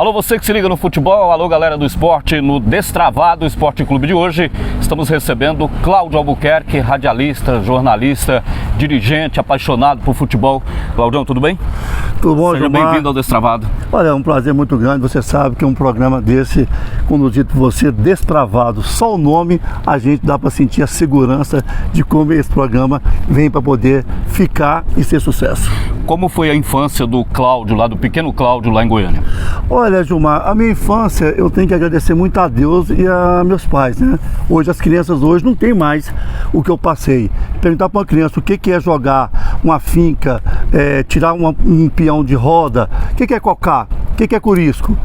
Alô, você que se liga no futebol, alô galera do esporte, no Destravado Esporte Clube de hoje, estamos recebendo Cláudio Albuquerque, radialista, jornalista, dirigente, apaixonado por futebol. Claudião, tudo bem? Tudo bom, Seja Gilmar? bem-vindo ao Destravado. Olha, é um prazer muito grande, você sabe que um programa desse, conduzido por você, Destravado, só o nome a gente dá para sentir a segurança de como esse programa vem para poder ficar e ser sucesso. Como foi a infância do Cláudio, lá do pequeno Cláudio, lá em Goiânia? Olha, Gilmar, a minha infância eu tenho que agradecer muito a Deus e a meus pais, né? Hoje as crianças hoje não tem mais o que eu passei. Perguntar para uma criança o que é jogar uma finca, tirar um peão de roda, o que é cocar, o que é curisco,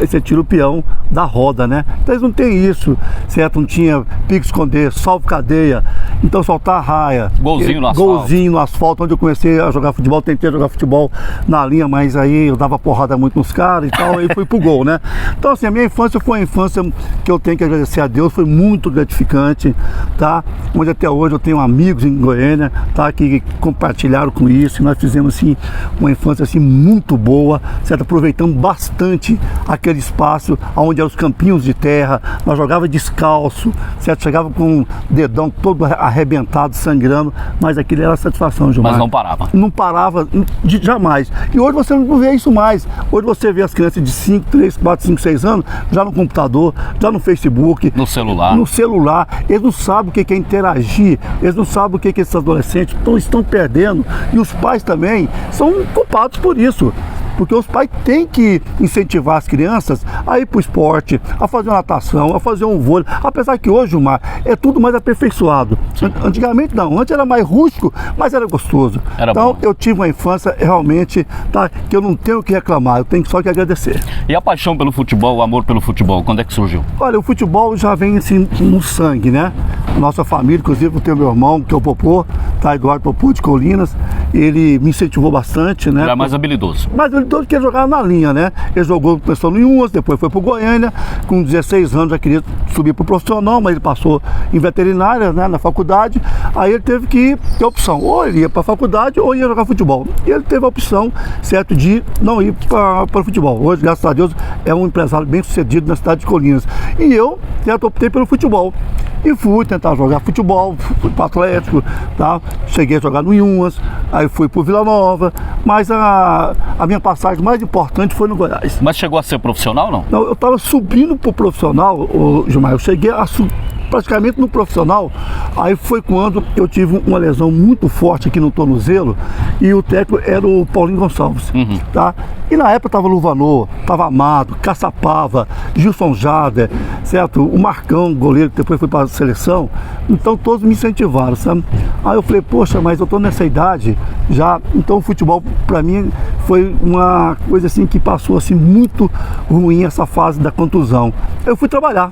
você tira o peão da roda, né? Então eles não tem isso, certo? Não tinha pique esconder, salvo cadeia, então soltar a raia. Golzinho no asfalto. Golzinho no asfalto, onde eu comecei a jogar futebol, tentei jogar futebol na linha, mas aí eu dava porrada muito nos caras e tal, aí fui pro gol, né? Então assim, a minha infância foi uma infância que eu tenho que agradecer a Deus, foi muito gratificante, tá? Onde até hoje eu tenho amigos em Goiânia, tá? Que compartilharam com isso, e nós fizemos assim, uma infância assim muito boa, certo? Aproveitamos bastante aquele espaço onde eram os campinhos de terra, nós jogava descalço, certo? Chegava com o dedão todo arrebentado, sangrando, mas aquilo era satisfação, Gilmar. Mas não parava. Não parava jamais. E hoje você não vê isso mais. Hoje você vê as crianças de 5, 3, 4, 5, 6 anos já no computador, já no Facebook, No celular. no celular. Eles não sabem o que é interagir, eles não sabem o que esses adolescentes estão perdendo. E os pais também são culpados por isso. Porque os pais têm que incentivar as crianças a ir para o esporte, a fazer uma natação, a fazer um vôlei. Apesar que hoje, Gilmar, é tudo mais aperfeiçoado. Antigamente não, antes era mais rústico, mas era gostoso. Era então bom. eu tive uma infância realmente, tá, que eu não tenho o que reclamar, eu tenho só que agradecer. E a paixão pelo futebol, o amor pelo futebol, quando é que surgiu? Olha, o futebol já vem assim no sangue, né? Nossa família, inclusive eu tenho meu irmão, que é o Popô, tá, Eduardo Popô de Colinas, ele me incentivou bastante, né? Era mais habilidoso. Mas ele todo que jogava na linha, né? Ele jogou, começou no Inhumas, depois foi pro Goiânia, com 16 anos já queria subir pro profissional, mas ele passou em veterinária, né, na faculdade, aí ele teve que ter opção, ou ele ia pra faculdade ou ia jogar futebol. E ele teve a opção, certo, de não ir para futebol. Hoje, graças a Deus, é um empresário bem sucedido na cidade de Colinas. E eu, certo, optei pelo futebol. E fui tentar jogar futebol, fui para o Atlético, tá? Cheguei a jogar no Inhumas, aí fui para o Vila Nova, mas a minha passagem mais importante foi no Goiás. Mas chegou a ser profissional, não? Não, eu estava subindo para o profissional, Gilmar, eu cheguei a praticamente no profissional, aí foi quando eu tive uma lesão muito forte aqui no tornozelo e o técnico era o Paulinho Gonçalves, tá? E na época tava Luvanor, tava Amado, Caçapava, Gilson Jader, certo? O Marcão, goleiro, que depois foi para a seleção, então todos me incentivaram, sabe? Aí eu falei, poxa, mas eu tô nessa idade já, então o futebol para mim foi uma coisa assim que passou assim muito ruim essa fase da contusão. Eu fui trabalhar.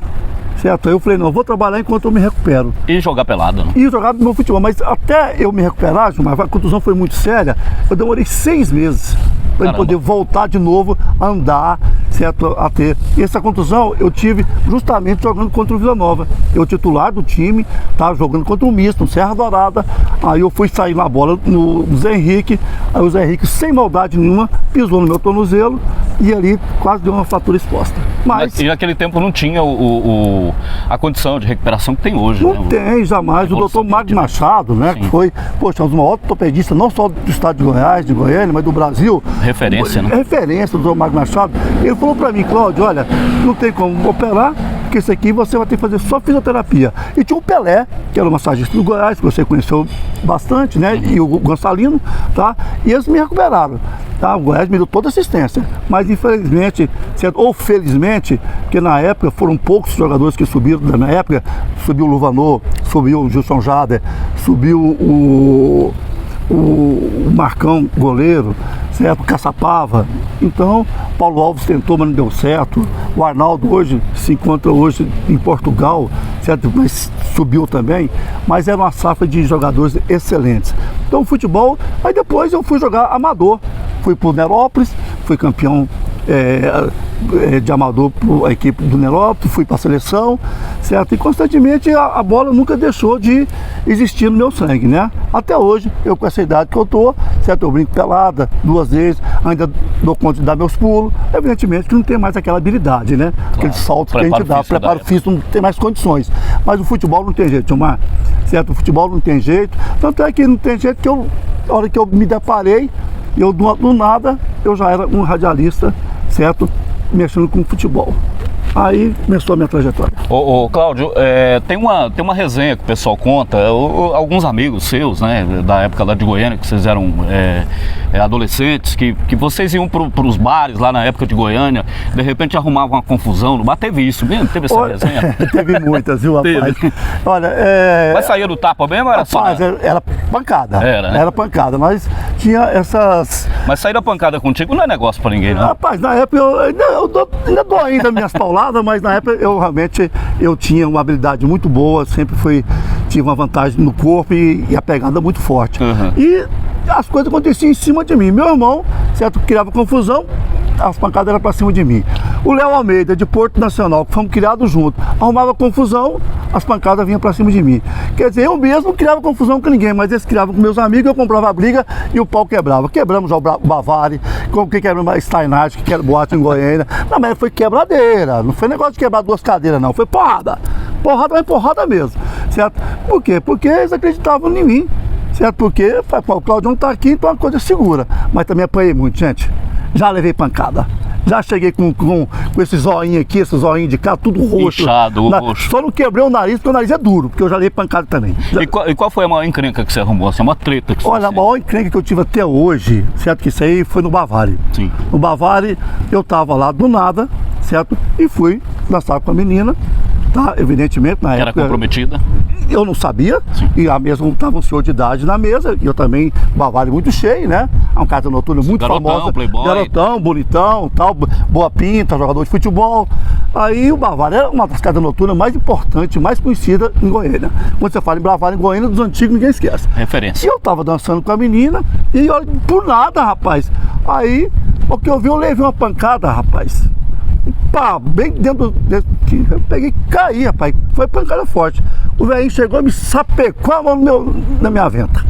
Certo? Aí eu falei, não, eu vou trabalhar enquanto eu me recupero. E jogar pelado, né? E jogar no meu futebol, mas até eu me recuperar, Gilmar, a contusão foi muito séria, eu demorei 6 meses para eu poder voltar de novo a andar, certo? A ter. E essa contusão eu tive justamente jogando contra o Vila Nova. Eu titular do time, tá? Jogando contra o misto, no Serra Dourada. Aí eu fui sair na bola no Zé Henrique, aí o Zé Henrique, sem maldade nenhuma, pisou no meu tornozelo e ali quase deu uma fratura exposta. Mas E naquele tempo não tinha a condição de recuperação que tem hoje, não né? tem, jamais. O doutor Magno Machado, né? Sim. Que foi, poxa, um dos maiores ortopedistas, não só do estado de Goiás, de Goiânia, mas do Brasil. Referência, né? Referência do doutor Magno Machado. Ele falou pra mim, Cláudio, olha, não tem como operar, porque isso aqui você vai ter que fazer só fisioterapia. E tinha o Pelé, que era o massagista do Goiás, que você conheceu bastante, né? E o Gonçalino, tá? E eles me recuperaram. Tá? O Goiás me deu toda assistência, mas infelizmente, certo? Ou felizmente, porque na época foram poucos jogadores que subiram, na época subiu o Luvanor, subiu o Gilson Jader, subiu o Marcão, goleiro, certo? Caçapava. Então, Paulo Alves tentou, mas não deu certo. O Arnaldo hoje se encontra hoje em Portugal, certo? Mas subiu também. Mas era uma safra de jogadores excelentes. Então, futebol, aí depois eu fui jogar amador. Fui pro Nerópolis, fui campeão de amador para a equipe do Nerópolis, fui para a seleção, certo? E constantemente a bola nunca deixou de existir no meu sangue, né? Até hoje, eu com essa idade que eu tô, certo? Eu brinco pelada 2 vezes, ainda dou conta de dar meus pulos, evidentemente que não tem mais aquela habilidade, né? Claro. Aquele salto que a gente dá, preparo físico, não tem mais condições. Mas o futebol não tem jeito, Gilmar, certo? O futebol não tem jeito, tanto é que não tem jeito que a hora que eu me deparei, eu do nada, eu já era um radialista, certo? Mexendo com futebol. Aí começou a minha trajetória. Ô Cláudio, tem uma resenha que o pessoal conta, alguns amigos seus, né, da época lá de Goiânia, que vocês eram adolescentes, que vocês iam para os bares lá na época de Goiânia, de repente arrumavam uma confusão no bar. Teve isso mesmo? Teve essa resenha? Teve muitas, viu, rapaz? Teve. Olha, Mas saía do tapa mesmo ou era rapaz, só? Era pancada. Era, né? Era pancada, mas tinha essas... Mas sair da pancada contigo não é negócio para ninguém, não? Rapaz, na época eu ainda dou ainda minhas pauladas, mas na época eu realmente tinha uma habilidade muito boa, sempre tive uma vantagem no corpo e a pegada muito forte. Uhum. E as coisas aconteciam em cima de mim. Meu irmão, certo, criava confusão, as pancadas eram para cima de mim. O Léo Almeida, de Porto Nacional, que fomos criados juntos, arrumava confusão, as pancadas vinham para cima de mim. Quer dizer, eu mesmo não criava confusão com ninguém, mas eles criavam com meus amigos, eu comprava a briga e o pau quebrava. Quebramos o Bavari, quebramos a Steinhardt, que era boate em Goiânia. Não, mas foi quebradeira, não foi negócio de quebrar 2 cadeiras, não, foi porrada. Porrada, mas porrada mesmo, certo? Por quê? Porque eles acreditavam em mim, certo? Porque o Claudião tá aqui, então é uma coisa segura. Mas também apanhei muito, gente. Já levei pancada. Já cheguei com esse zoinho aqui, esse zoinho de cá, tudo roxo. Inchado, roxo. Só não quebrei o nariz, porque o nariz é duro, porque eu já levei pancada também. E qual foi a maior encrenca que você arrumou? Assim, uma treta que você Olha, a maior encrenca que eu tive até hoje, certo? Que isso aí foi no Bavari. Sim. No Bavari, eu tava lá do nada, certo? E fui dançar com a menina, tá? Evidentemente, na época... Era comprometida? Eu não sabia. Sim. E a mesa estava um senhor de idade na mesa, e eu também, Bavari muito cheio, né? É uma casa noturna muito famosa. Playboy. Garotão, bonitão, tal, boa pinta, jogador de futebol. Aí o Bavari era uma das casas noturnas mais importantes, mais conhecidas em Goiânia. Quando você fala em Bavari em Goiânia, dos antigos ninguém esquece. Referência. E eu tava dançando com a menina, e olha, por nada, rapaz. Aí, o que eu vi, eu levei uma pancada, rapaz. Pá, bem dentro eu peguei e caí, rapaz. Foi pancada forte. O velhinho chegou e me sapecou a mão na minha venta.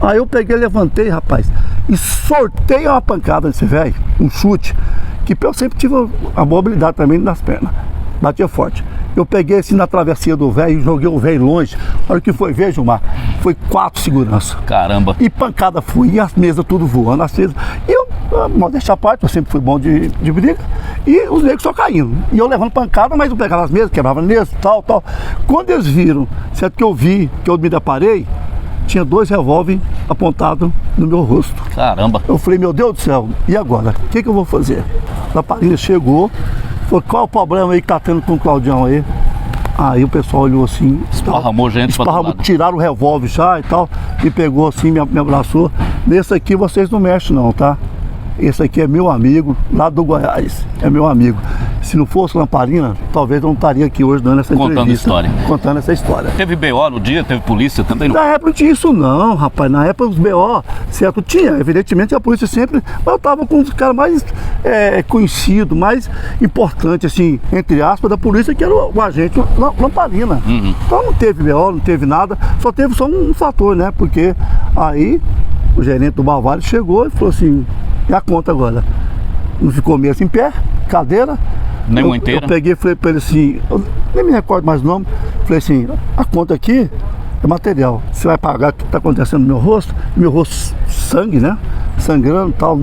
Aí eu peguei, levantei, rapaz, e sortei uma pancada nesse velho, um chute, que eu sempre tive a mobilidade também nas pernas. Batia forte. Eu peguei assim na travessia do velho e joguei o velho longe. Olha o que foi, veja, Gilmar, foi 4 seguranças. Caramba. E pancada foi, e as mesas tudo voando, as mesas. E eu, modéstia à parte, eu sempre fui bom de briga, e os negros só caindo. E eu levando pancada, mas eu pegava as mesas, quebrava mesas, tal. Quando eles viram, certo, que eu vi, que eu me deparei, tinha 2 revólveres apontados no meu rosto. Caramba. Eu falei, meu Deus do céu, e agora? O que eu vou fazer? A Parinha chegou, falou, qual é o problema aí que tá tendo com o Claudião aí? Aí o pessoal olhou assim, esparramou gente, tiraram o revólver já e tal, me pegou assim, me abraçou. Nesse aqui vocês não mexem não, tá? Esse aqui é meu amigo, lá do Goiás, é meu amigo. Se não fosse Lamparina, talvez eu não estaria aqui hoje dando essa entrevista. Contando essa história. Teve BO no dia, teve polícia também? Na época não tinha isso não, rapaz. Na época os BO, certo, tinha. Evidentemente a polícia sempre... Mas eu tava com os caras mais conhecidos, mais importantes, assim, entre aspas, da polícia, que era o agente Lamparina. Uhum. Então não teve BO, não teve nada. Só teve só um fator, né? Porque aí o gerente do Bavari chegou e falou assim, e a conta agora? Não ficou mesmo em pé, cadeira. Nenhuma inteira? Eu peguei e falei para ele assim, eu nem me recordo mais o nome, falei assim, a conta aqui é material, você vai pagar o que está acontecendo no meu rosto sangue, né? Sangrando e tal,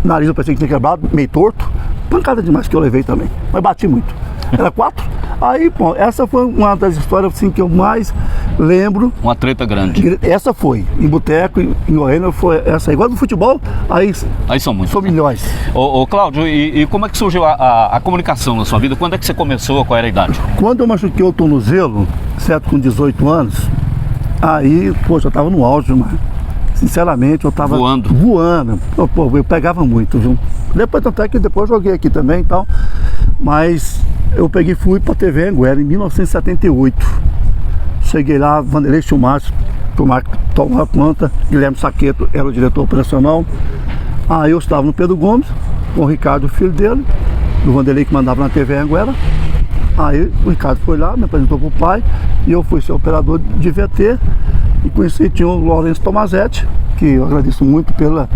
nariz eu pensei que tinha quebrado, meio torto, pancada demais que eu levei também, mas bati muito. Era 4. Aí, pô, essa foi uma das histórias assim, que eu mais lembro. Uma treta grande. Essa foi, em boteco, em Goiânia, foi essa. Igual do futebol, aí são muitos. São milhões. Ô Cláudio, e como é que surgiu a comunicação na sua vida? Quando é que você começou? Qual era a idade? Quando eu machuquei o tornozelo, certo, com 18 anos, aí, poxa, eu tava no auge, mano. Sinceramente, eu tava voando. Eu pegava muito, viu? Depois, tanto é que depois eu joguei aqui também e tal. Mas eu peguei e fui pra TV Anguera em 1978. Cheguei lá, Vanderlei Schumacher tomava conta, Guilherme Saqueto era o diretor operacional. Aí eu estava no Pedro Gomes, com o Ricardo, o filho dele, do Vanderlei, que mandava na TV Anguera. Aí o Ricardo foi lá, me apresentou para o pai, e eu fui ser operador de VT, e conheci, tinha o Lourenço Tomazetti, que eu agradeço muito pela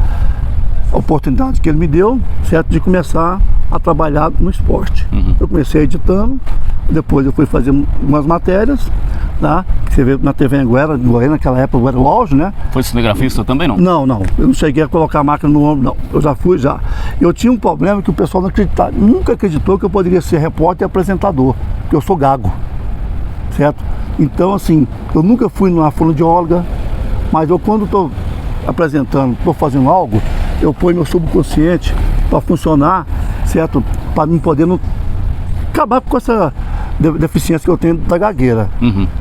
oportunidade que ele me deu, certo, de começar a trabalhar no esporte. Eu comecei editando, depois eu fui fazer umas matérias, tá? Você vê na TV Anguera, em Goiânia, naquela época era o auge, né? Foi cinegrafista também, não? Não, eu não cheguei a colocar a máquina no ombro, não. Eu já fui, já. Eu tinha um problema que o pessoal não acreditava, nunca acreditou que eu poderia ser repórter e apresentador, porque eu sou gago, certo? Então, assim, eu nunca fui numa fonoaudióloga, mas eu, quando estou apresentando, estou fazendo algo, eu ponho meu subconsciente para funcionar, certo? Para mim poder não acabar com essa deficiência que eu tenho da gagueira.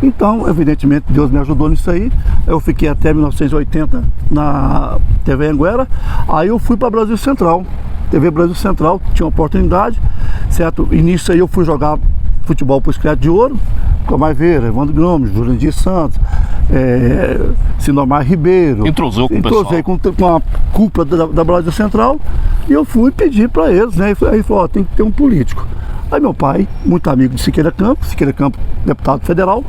Então, evidentemente, Deus me ajudou nisso aí. Eu fiquei até 1980 na TV Anguera. Aí eu fui para Brasil Central. TV Brasil Central, tinha uma oportunidade, certo? E nisso aí eu fui jogar futebol para o Escrete de Ouro, Clomar Veira, Evandro Gomes, Jurandir Santos, Sinomar Ribeiro. Entrosou com o pessoal. Entrosei com a cúpula da Brasil Central, e eu fui pedir para eles, né? Aí falou, ó, tem que ter um político. Aí meu pai, muito amigo de Siqueira Campos, deputado federal.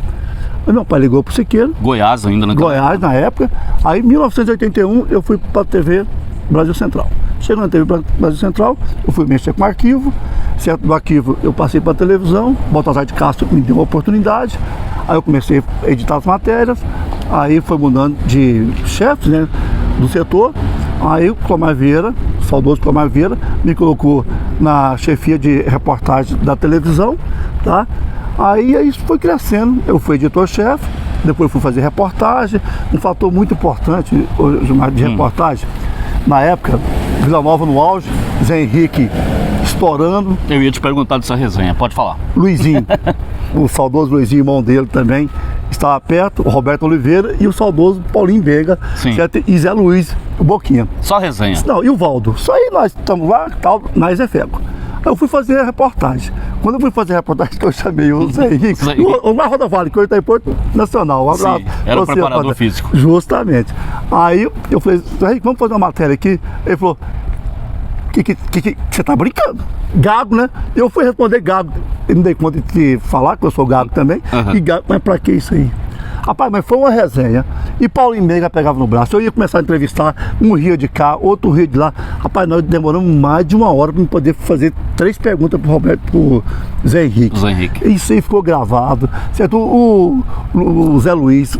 Aí meu pai ligou pro Siqueira. Goiás ainda, né? Goiás na época. Aí em 1981 eu fui para a TV Brasil Central. Chegando na TV Brasil Central, eu fui mexer com o arquivo, certo? Do arquivo eu passei para a televisão, Baltazar de Castro me deu uma oportunidade, aí eu comecei a editar as matérias, aí foi mudando de chefes, né, do setor, aí o Clomar Vieira, o saudoso Clomar Vieira, me colocou na chefia de reportagem da televisão, tá? Aí isso foi crescendo, eu fui editor-chefe, depois fui fazer reportagem, um fator muito importante de reportagem, na época, Vila Nova no auge, Zé Henrique estourando. Eu ia te perguntar dessa resenha, pode falar. Luizinho, o saudoso Luizinho, irmão dele também, estava perto, o Roberto Oliveira e o saudoso Paulinho Veiga, certo? E Zé Luiz, o Boquinha. Só resenha? Não, e o Valdo. Só aí nós estamos lá, tal, na Zefego. Aí eu fui fazer a reportagem. Quando eu fui fazer a reportagem, que eu chamei o Zé Henrique, o Roda Vale, que hoje está em Porto Nacional. Um abraço. Sim, era o preparador físico. Justamente. Aí eu falei, Zé Henrique, vamos fazer uma matéria aqui. Ele falou, que você tá brincando? Gago, né? Eu fui responder gago. Eu não dei conta de falar que eu sou gago também. E gago, mas pra que isso aí? Rapaz, mas foi uma resenha. E Paulinho Veiga pegava no braço. Eu ia começar a entrevistar, um ria de cá, outro ria de lá. Rapaz, nós demoramos mais de uma hora para poder fazer 3 perguntas pro Roberto, pro Zé Henrique. Isso aí ficou gravado, certo? O Zé Luiz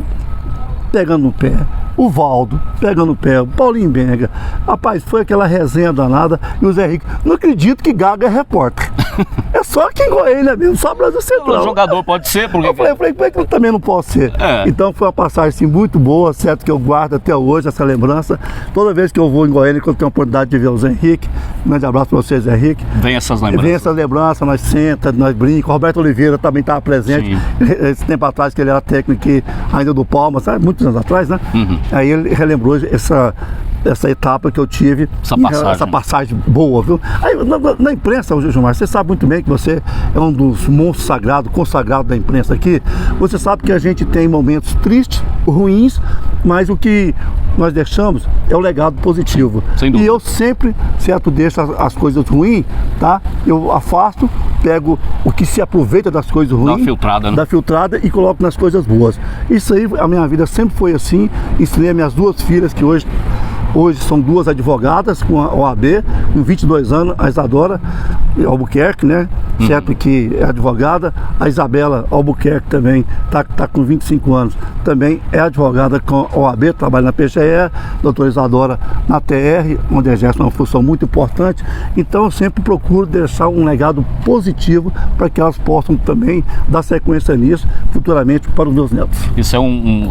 pegando no pé, o Valdo pegando no pé, o Paulinho Veiga. Rapaz, foi aquela resenha danada. E o Zé Henrique, não acredito que Gago é repórter. É só aqui em Goiânia mesmo, só Brasil Central. O jogador pode ser, porque... Eu falei, como é que eu também não posso ser? Então foi uma passagem assim, muito boa, certo, que eu guardo até hoje essa lembrança. Toda vez que eu vou em Goiânia, que eu tenho a oportunidade de ver o Zé Henrique, um grande abraço para você, Zé Henrique. Vem essas lembranças. Vem essas lembranças, nós sentamos, nós brincamos. Roberto Oliveira também estava presente. Esse tempo atrás, que ele era técnico ainda do Palmas, sabe? Muitos anos atrás, né? Aí ele relembrou essa etapa que eu tive, essa passagem boa, viu? Aí, na imprensa, Gilmar, você sabe muito bem que você é um dos monstros sagrados, consagrados da imprensa aqui. Você sabe que a gente tem momentos tristes, ruins, mas o que nós deixamos é o legado positivo. E eu sempre, certo, deixo as coisas ruins, tá? Eu afasto, pego o que se aproveita das coisas ruins, da filtrada, e coloco nas coisas boas. Isso aí, a minha vida sempre foi assim. Ensinei as minhas 2 filhas, que hoje são 2 advogadas com a OAB, com 22 anos, a Isadora Albuquerque, né? Certo, que é advogada. A Isabela Albuquerque também tá com 25 anos, também é advogada com a OAB, trabalha na PGE, doutora Isadora na TR, onde exerce uma função muito importante. Então eu sempre procuro deixar um legado positivo para que elas possam também dar sequência nisso futuramente para os meus netos. Isso é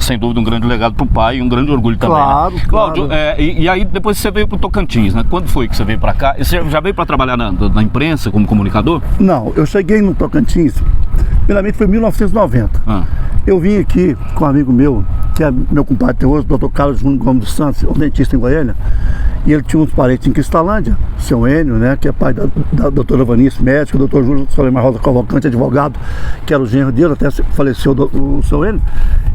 sem dúvida um grande legado para o pai e um grande orgulho também. Claro, né? claro. Cláudio, e aí depois você veio para o Tocantins, né? Quando foi que você veio para cá? Você já veio para trabalhar na imprensa como comunicador? Não, eu cheguei no Tocantins, primeiramente foi em 1990. Eu vim aqui com um amigo meu, que é meu compadre até hoje, o Dr. Carlos Júnior Gomes dos Santos, um dentista em Goiânia, e ele tinha uns parentes em Cristalândia, o seu Enio, né, que é pai da doutora Vanice, médico, o Dr. Júlio Solimar Rosa Cavalcante, advogado, que era o genro dele, até faleceu o seu Enio.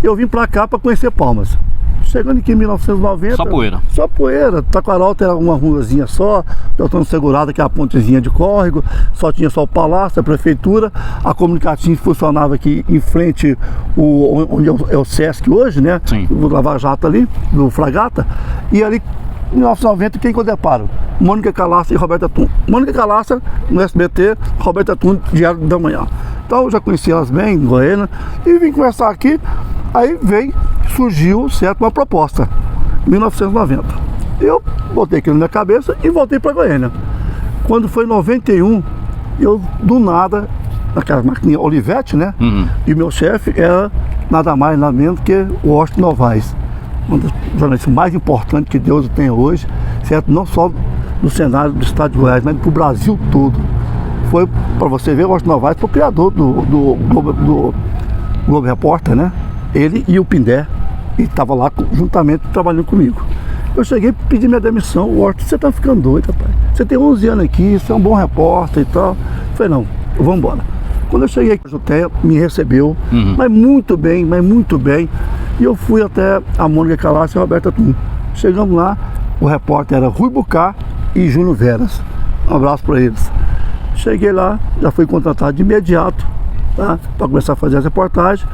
Eu vim pra cá para conhecer Palmas. Chegando aqui em 1990... Só poeira. Só poeira. Taquaralto era uma ruazinha só, Teutônio Segurado, que é a pontezinha de córrego, só tinha só o palácio, a prefeitura, a Comunicatins funcionava aqui em frente, onde é o Sesc hoje, né? Sim. O Lava Jato ali, do Fragata, e ali em 1990, quem que eu deparo? Mônica Calaça e Roberta Tum. Mônica Calaça no SBT, Roberta Tum, Diário da Manhã. Então eu já conheci elas bem, em Goiânia, e vim conversar aqui, aí surgiu, certo, uma proposta, em 1990. Eu botei aquilo na minha cabeça e voltei para Goiânia. Quando foi em 91, eu do nada, naquela maquininha Olivetti, né? E meu chefe era nada mais, nada menos que o Washington Novaes. Um dos jornalistas mais importantes que Deus tem hoje, certo? Não só no cenário do estado de Goiás, mas para o Brasil todo. Foi, para você ver, o Washington Novaes foi o criador do Globo Repórter, né? Ele e o Pindé, e estava lá juntamente trabalhando comigo. Eu cheguei e pedi minha demissão. O Washington, você está ficando doido, rapaz. Você tem 11 anos aqui, você é um bom repórter e tal. Eu falei, não, vamos embora. Quando eu cheguei aqui, a Juteia me recebeu, mas muito bem, e eu fui até a Mônica Calaça e a Roberta Tum. Chegamos lá, o repórter era Rui Bucá e Júnior Veras. Um abraço para eles. Cheguei lá, já fui contratado de imediato, tá? Para começar a fazer as reportagens.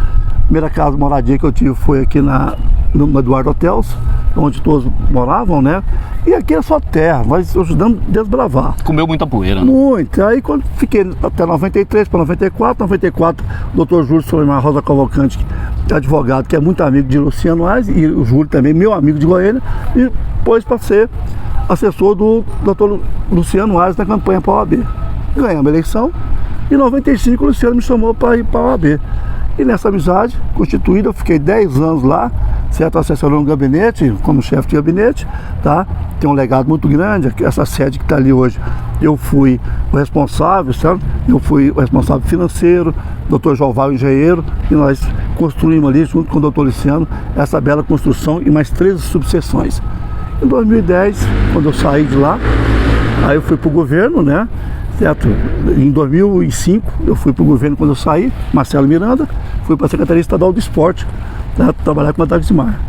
Primeira casa de moradia que eu tive foi aqui no Eduardo Hotels, onde todos moravam, né? E aqui é só terra, nós ajudamos a desbravar. Comeu muita poeira, né? Muito. Aí quando fiquei até 93 para 94, o Dr. Júlio Solimar Rosa Cavalcante, advogado, que é muito amigo de Luciano Aires, e o Júlio também, meu amigo de Goiânia, e depois para ser assessor do Dr. Luciano Aires na campanha para a OAB. Ganhamos a eleição, e em 95 o Luciano me chamou para ir para a OAB. E nessa amizade constituída, eu fiquei 10 anos lá, certo? Assessorando um gabinete, como chefe de gabinete, tá? Tem um legado muito grande, essa sede que está ali hoje. Eu fui o responsável, certo? Eu fui o responsável financeiro, Dr. Joval, engenheiro, e nós construímos ali, junto com o Dr. Luciano, essa bela construção e mais 13 subseções. Em 2010, quando eu saí de lá, aí eu fui para o governo, né? Certo? Em 2005 eu fui para o governo quando eu saí, Marcelo Miranda, fui para a Secretaria Estadual do Esporte, tá? Trabalhar com a Dagmar.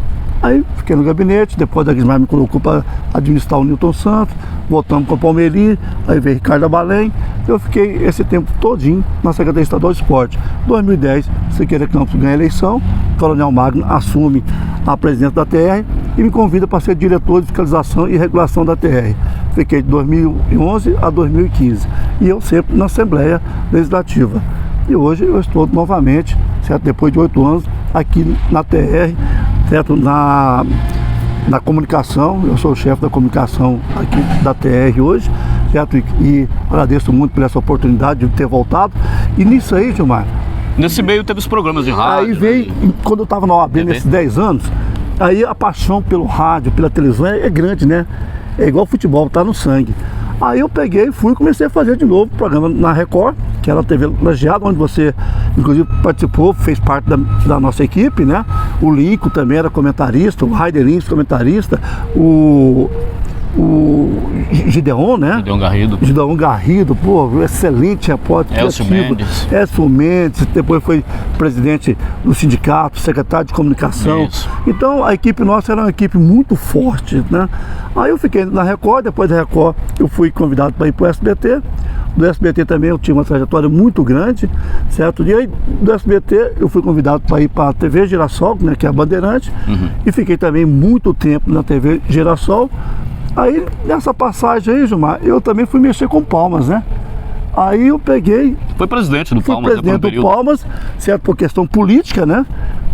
Aí fiquei no gabinete, depois a Dagmar me colocou para administrar o Newton Santos, voltamos com o Palmeirinho, aí veio Ricardo Abalém, eu fiquei esse tempo todinho na Secretaria Estadual do Esporte. Em 2010, Siqueira Campos ganha a eleição, Coronel Magno assume a presidência da TR e me convida para ser diretor de fiscalização e regulação da TR. Fiquei de 2011 a 2015 e eu sempre na Assembleia Legislativa. E hoje eu estou novamente, certo? Depois de 8 anos, aqui na TR, certo? Na comunicação, eu sou o chefe da comunicação aqui da TR hoje, certo? E agradeço muito por essa oportunidade de ter voltado. E nisso aí, Gilmar, nesse meio teve os programas de rádio. Aí veio, quando eu estava na OAB nesses 10 anos, aí a paixão pelo rádio, pela televisão é grande, né? É igual futebol, tá no sangue. Aí eu peguei, fui e comecei a fazer de novo programa na Record, que era a TV Lajeado, onde você, inclusive, participou, fez parte da nossa equipe, né? O Lico também era comentarista, o Raider Lins comentarista, o Gideon, né? Gideon Garrido, pô, excelente repórter. Elcio Mendes, depois foi presidente do sindicato, secretário de comunicação. Isso. Então a equipe nossa era uma equipe muito forte, né? Aí eu fiquei na Record, depois da Record eu fui convidado para ir para o SBT. Do SBT também eu tinha uma trajetória muito grande, certo? E aí do SBT eu fui convidado para ir para a TV Girassol, né, que é a Bandeirante, e fiquei também muito tempo na TV Girassol. Aí, nessa passagem aí, Gilmar, eu também fui mexer com Palmas, né? Aí eu peguei... Foi presidente do Palmas, fui presidente do Palmas, certo? Por questão política, né?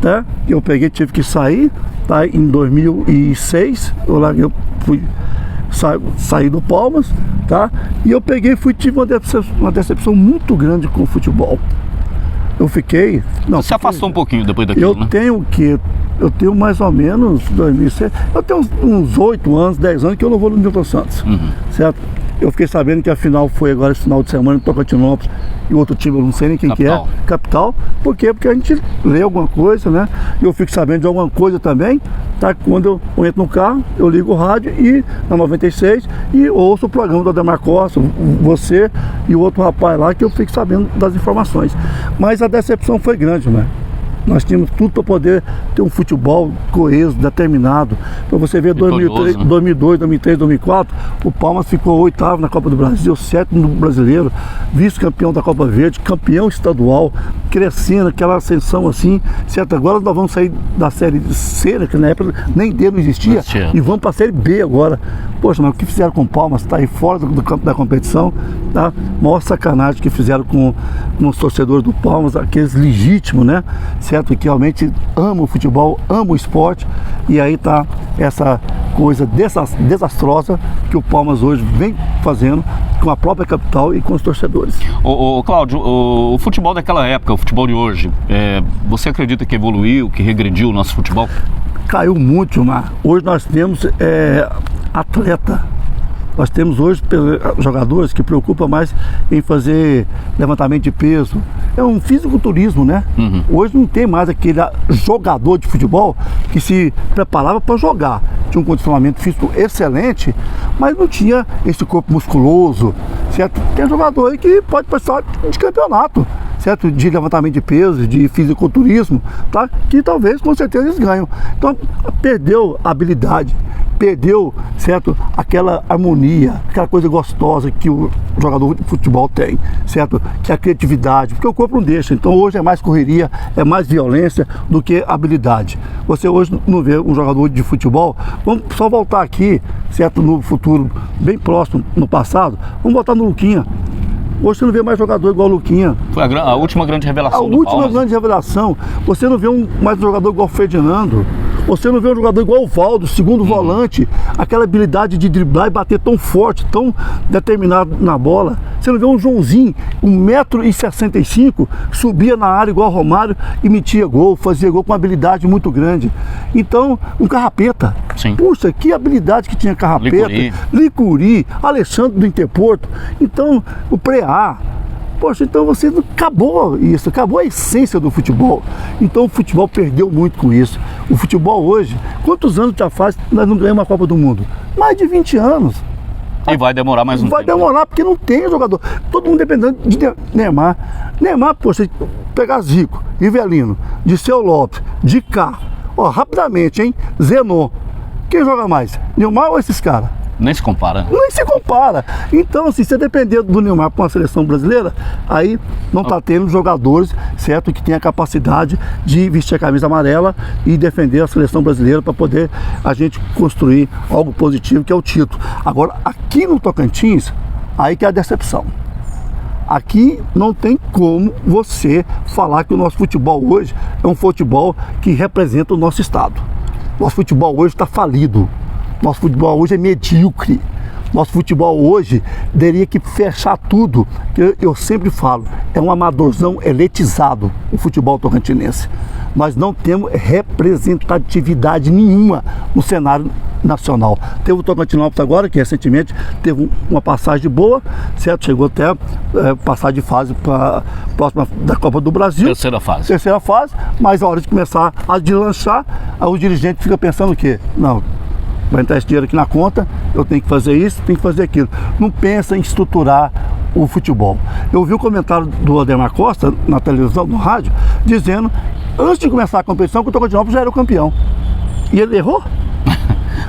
Tá? Eu peguei, tive que sair, tá? Em 2006, eu fui sair do Palmas, tá? E eu peguei, tive uma decepção muito grande com o futebol. Eu fiquei... Não, você se afastou um pouquinho depois daquilo, eu né? Tenho o quê? Eu tenho mais ou menos 2006, eu tenho uns 8 anos, 10 anos que eu não vou no Newton Santos, certo? Eu fiquei sabendo que a final foi agora esse final de semana em Tocantinópolis e outro time, eu não sei nem quem que é, Capital. Por quê? Porque a gente lê alguma coisa, né? E eu fico sabendo de alguma coisa também, tá? Quando eu entro no carro, eu ligo o rádio e na 96 e ouço o programa do Ademar Costa, você e o outro rapaz lá, que eu fico sabendo das informações. Mas a decepção foi grande, né? Nós tínhamos tudo para poder ter um futebol coeso, determinado. Para você ver, 2003, né? 2002, 2003, 2004, o Palmas ficou 8º na Copa do Brasil, 7º no Brasileiro, vice-campeão da Copa Verde, campeão estadual, crescendo, aquela ascensão assim, certo? Agora nós vamos sair da Série C, né, que na época nem D não existia, e vamos para a Série B agora. Poxa, mas o que fizeram com o Palmas? Está aí fora do campo da competição, tá? Maior sacanagem que fizeram com os torcedores do Palmas, aqueles legítimos, né? Certo? Que realmente amam o futebol, amam o esporte, e aí tá essa coisa desastrosa que o Palmas hoje vem fazendo com a própria capital e com os torcedores. Ô Cláudio, o futebol daquela época, o futebol de hoje, você acredita que evoluiu, que regrediu o nosso futebol? Caiu muito, Gilmar. Hoje nós temos atleta. Nós temos hoje jogadores que preocupam mais em fazer levantamento de peso. É um fisiculturismo, né? Uhum. Hoje não tem mais aquele jogador de futebol que se preparava para jogar. Tinha um condicionamento físico excelente, mas não tinha esse corpo musculoso, certo? Tem jogador aí que pode participar de campeonato, certo? De levantamento de peso, de fisiculturismo, tá? Que talvez, com certeza, eles ganham. Então, perdeu a habilidade, perdeu, certo? Aquela harmonia, aquela coisa gostosa que o jogador de futebol tem, certo? Que é a criatividade, porque o corpo não deixa. Então hoje é mais correria, é mais violência do que habilidade. Você hoje não vê um jogador de futebol, vamos só voltar aqui, certo? No futuro, bem próximo, no passado, vamos voltar no Luquinha. Hoje você não vê mais jogador igual o Luquinha. Foi a última grande revelação do Palmas. Grande revelação. Você não vê mais um jogador igual o Ferdinando. Você não vê um jogador igual o Valdo, segundo volante. Aquela habilidade de driblar e bater tão forte, tão determinado na bola. Você não vê um Joãozinho, 1,65 m, subia na área igual o Romário e metia gol, fazia gol com uma habilidade muito grande. Então, um Carrapeta. Sim. Puxa, que habilidade que tinha Carrapeta. Licuri, Alexandre do Interporto. Então, o Preá. Poxa, então você acabou isso, acabou a essência do futebol. Então o futebol perdeu muito com isso. O futebol hoje, quantos anos já faz que nós não ganhamos uma Copa do Mundo? Mais de 20 anos. E vai demorar mais um tempo. Vai demorar porque não tem jogador. Todo mundo dependendo de Neymar. Neymar, poxa, pegar Zico, Rivelino, Dirceu Lopes, de cá. Ó, rapidamente, hein? Zenon. Quem joga mais? Neymar ou esses caras? Nem se compara. Nem se compara. Então, assim, se depender do Neymar para uma seleção brasileira, aí não está tendo jogadores, certo, que tem a capacidade de vestir a camisa amarela e defender a seleção brasileira para poder a gente construir algo positivo, que é o título. Agora, aqui no Tocantins, aí que é a decepção. Aqui não tem como você falar que o nosso futebol hoje é um futebol que representa o nosso estado. Nosso futebol hoje está falido. Nosso futebol hoje é medíocre. Nosso futebol hoje teria que fechar tudo. Eu sempre falo, é um amadorzão elitizado o futebol tocantinense. Nós não temos representatividade nenhuma no cenário nacional. Teve o Tocantinópolis agora, que recentemente teve uma passagem boa, certo? Chegou até passar de fase para próxima da Copa do Brasil. Terceira fase, mas a hora de começar a deslanchar, o dirigente fica pensando o quê? Não, vai entrar esse dinheiro aqui na conta, eu tenho que fazer isso, tenho que fazer aquilo. Não pensa em estruturar o futebol. Eu vi o comentário do Ademar Costa na televisão, no rádio, dizendo, antes de começar a competição, que o Tocantinópolis já era o campeão. E ele errou?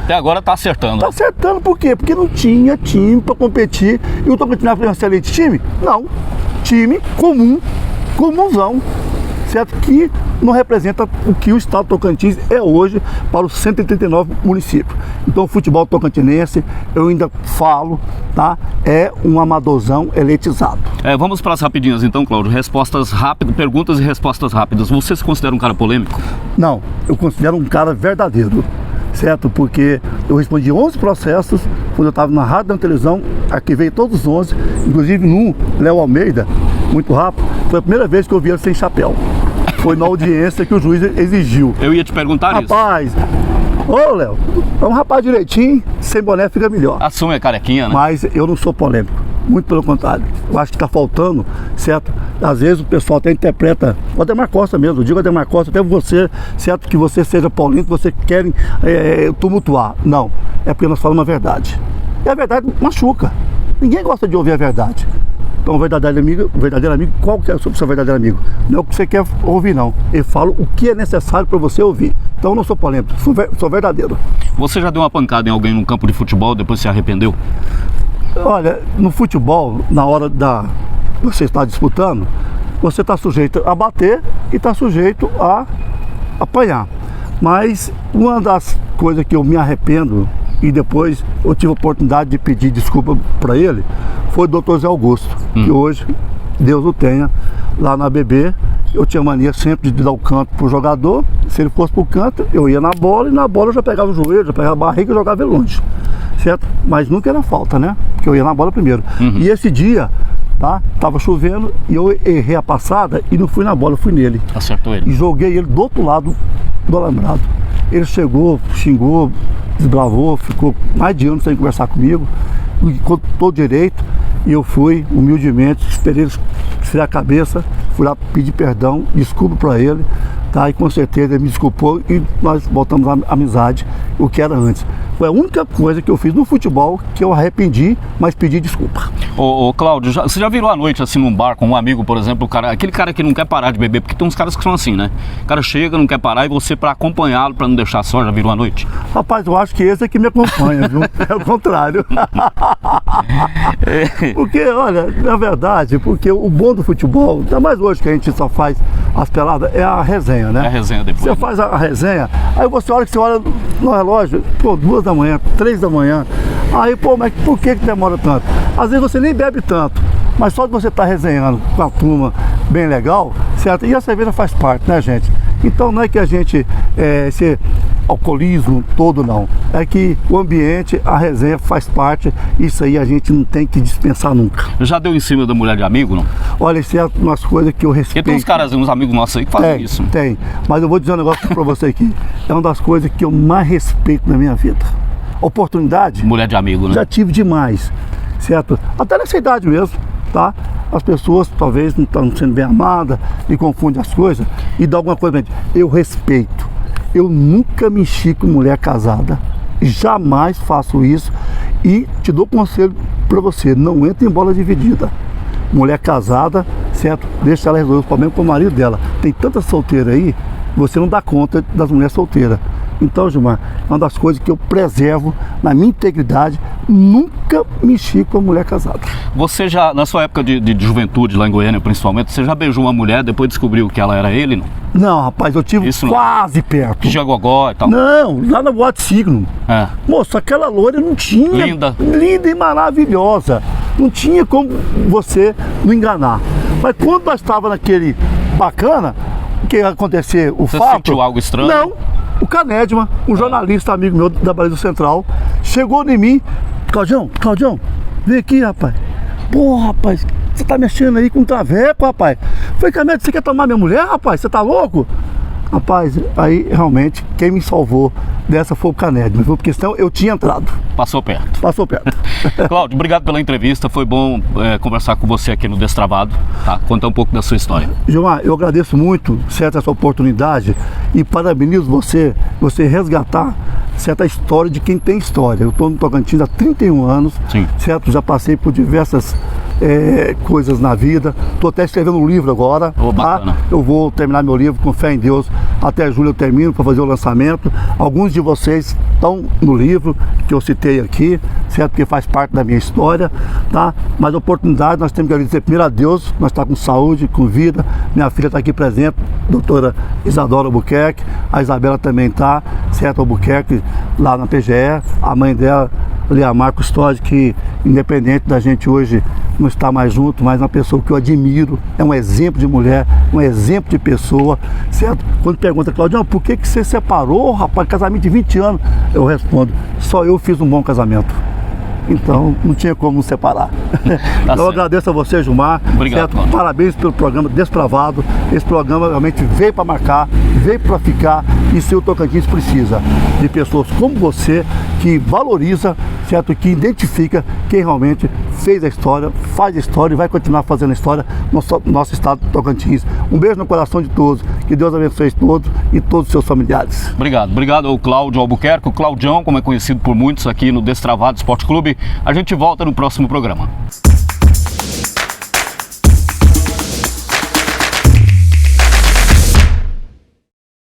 Até agora está acertando. Está acertando por quê? Porque não tinha time para competir. E o Tocantinópolis é um excelente time? Não. Time comunzão. Certo? Que não representa o que o estado Tocantins é hoje para os 139 municípios. Então o futebol tocantinense, eu ainda falo, tá? É um amadorzão elitizado. Vamos para as rapidinhas então, Cláudio. Respostas rápidas, perguntas e respostas rápidas. Você se considera um cara polêmico? Não, eu considero um cara verdadeiro. Certo? Porque eu respondi 11 processos quando eu estava na rádio e na televisão, aqui veio todos os 11, inclusive no Léo Almeida, muito rápido, foi a primeira vez que eu vi ele sem chapéu. Foi na audiência que o juiz exigiu. Eu ia te perguntar isso. Rapaz, ô Léo, é um rapaz direitinho, sem boné fica melhor. Assume a carequinha, né? Mas eu não sou polêmico. Muito pelo contrário, eu acho que está faltando, certo? Às vezes o pessoal até interpreta, o Ademar Costa mesmo, eu digo Ademar Costa, até você, certo? Que você seja polêmico, você querem tumultuar. Não, é porque nós falamos a verdade. E a verdade machuca. Ninguém gosta de ouvir a verdade. Então, verdadeiro amigo, qual que é o seu verdadeiro amigo? Não é o que você quer ouvir, não. Eu falo o que é necessário para você ouvir. Então, eu não sou polêmico, sou verdadeiro. Você já deu uma pancada em alguém num campo de futebol, depois se arrependeu? Olha, no futebol, na hora da você estar disputando, você está sujeito a bater e está sujeito a apanhar. Mas uma das coisas que eu me arrependo, e depois eu tive a oportunidade de pedir desculpa para ele, foi o Dr. Zé Augusto, que hoje, Deus o tenha, lá na BB, eu tinha mania sempre de dar o canto pro jogador. Se ele fosse pro canto, eu ia na bola, e na bola eu já pegava o joelho, já pegava a barriga e jogava ele longe, certo? Mas nunca era falta, né? Porque eu ia na bola primeiro. E esse dia, tá? Tava chovendo e eu errei a passada e não fui na bola, eu fui nele. Acertou ele. E joguei ele do outro lado do alambrado. Ele chegou, xingou, desbravou, ficou mais de ano sem conversar comigo, com todo direito. E eu fui, humildemente, esperei ele esfriar a cabeça, fui lá pedir perdão, desculpa para ele, tá? E com certeza ele me desculpou e nós voltamos à amizade, o que era antes. Foi a única coisa que eu fiz no futebol que eu arrependi, mas pedi desculpa. Ô Cláudio, você já virou à noite assim num bar com um amigo, por exemplo, aquele cara que não quer parar de beber, porque tem uns caras que são assim, né? O cara chega, não quer parar e você para acompanhá-lo, para não deixar só, já virou à noite? Rapaz, eu acho que esse é que me acompanha, viu? É o contrário. Porque, olha, na verdade, porque o bom do futebol, ainda mais hoje que a gente só faz as peladas, é a resenha, né? É a resenha depois. Você faz a resenha, aí você olha no relógio, pô, 2 da manhã, 3 da manhã, aí, pô, mas por que demora tanto? Às vezes você nem bebe tanto, mas só de você estar resenhando com a turma bem legal, certo? E a cerveja faz parte, né, gente? Então não é que a gente, esse alcoolismo todo, não. É que o ambiente, a resenha faz parte, isso aí a gente não tem que dispensar nunca. Já deu em cima da mulher de amigo, não? Olha, isso é umas coisas que eu respeito. Porque tem uns caras, uns amigos nossos aí que fazem isso. Tem, mas eu vou dizer um negócio pra você aqui. É uma das coisas que eu mais respeito na minha vida. Oportunidade? Mulher de amigo, né? Já tive demais, certo? Até nessa idade mesmo, tá? As pessoas talvez não estão sendo bem amadas e confundem as coisas e dá alguma coisa. Eu respeito. Eu nunca mexi com mulher casada. Jamais faço isso. E te dou conselho para você, não entre em bola dividida. Mulher casada, certo? Deixa ela resolver os problemas com o marido dela. Tem tanta solteira aí, você não dá conta das mulheres solteiras. Então, Gilmar, é uma das coisas que eu preservo na minha integridade, nunca mexi com a mulher casada. Você já, na sua época de juventude, lá em Goiânia principalmente, você já beijou uma mulher, depois descobriu que ela era ele, não? Não, rapaz, eu tive Isso quase perto. Que gogó e tal. Não, lá na Boate Signo. É. Moço, aquela loira não tinha. Linda. Linda e maravilhosa. Não tinha como você não enganar. Mas quando nós estávamos naquele bacana, que ia acontecer o Você fato... sentiu algo estranho? Não. O Canedman, um jornalista amigo meu da Bahia do Central, chegou em mim. Claudião, vem aqui, rapaz. Pô, rapaz, você tá mexendo aí com um traveco, rapaz. Falei, Canedman, você quer tomar minha mulher, rapaz? Você tá louco? Rapaz, aí realmente quem me salvou dessa foi o Canedman, viu? Porque senão eu tinha entrado. Passou perto. Passou perto. Cláudio, obrigado pela entrevista. Foi bom conversar com você aqui no Destravado, tá? Contar um pouco da sua história. Gilmar, eu agradeço muito, certo, essa oportunidade e parabenizo você resgatar certa história de quem tem história. Eu estou no Tocantins há 31 anos, Sim. certo? Já passei por diversas coisas na vida. Estou até escrevendo um livro agora. Oh, tá? bacana. Eu vou terminar meu livro, com fé em Deus. Até julho eu termino para fazer o lançamento. Alguns de vocês estão no livro que eu citei aqui, certo? Porque faz parte da minha história, tá? Mas a oportunidade nós temos que agradecer primeiro a Deus. Nós estamos com saúde, com vida. Minha filha está aqui presente, doutora Isadora Albuquerque. A Isabela também está, certo? Albuquerque, lá na PGE. A mãe dela, Leamar Custódio, que independente da gente hoje não estar mais junto, mas uma pessoa que eu admiro, é um exemplo de mulher, um exemplo de pessoa, certo? Quando pergunta, Claudião, por que você separou, rapaz, casamento de 20 anos? Eu respondo, só eu fiz um bom casamento. Então, não tinha como nos separar. Eu agradeço a você, Gilmar. Obrigado, certo? Parabéns pelo programa Destravado. Esse programa realmente veio para marcar, veio para ficar. E se o Tocantins precisa de pessoas como você, que valoriza, certo? Que identifica quem realmente fez a história, faz a história e vai continuar fazendo a história no nosso estado do Tocantins. Um beijo no coração de todos. Que Deus abençoe todos e todos os seus familiares. Obrigado ao Cláudio Albuquerque, o Claudião, como é conhecido por muitos aqui no Destravado Esporte Clube. A gente volta no próximo programa.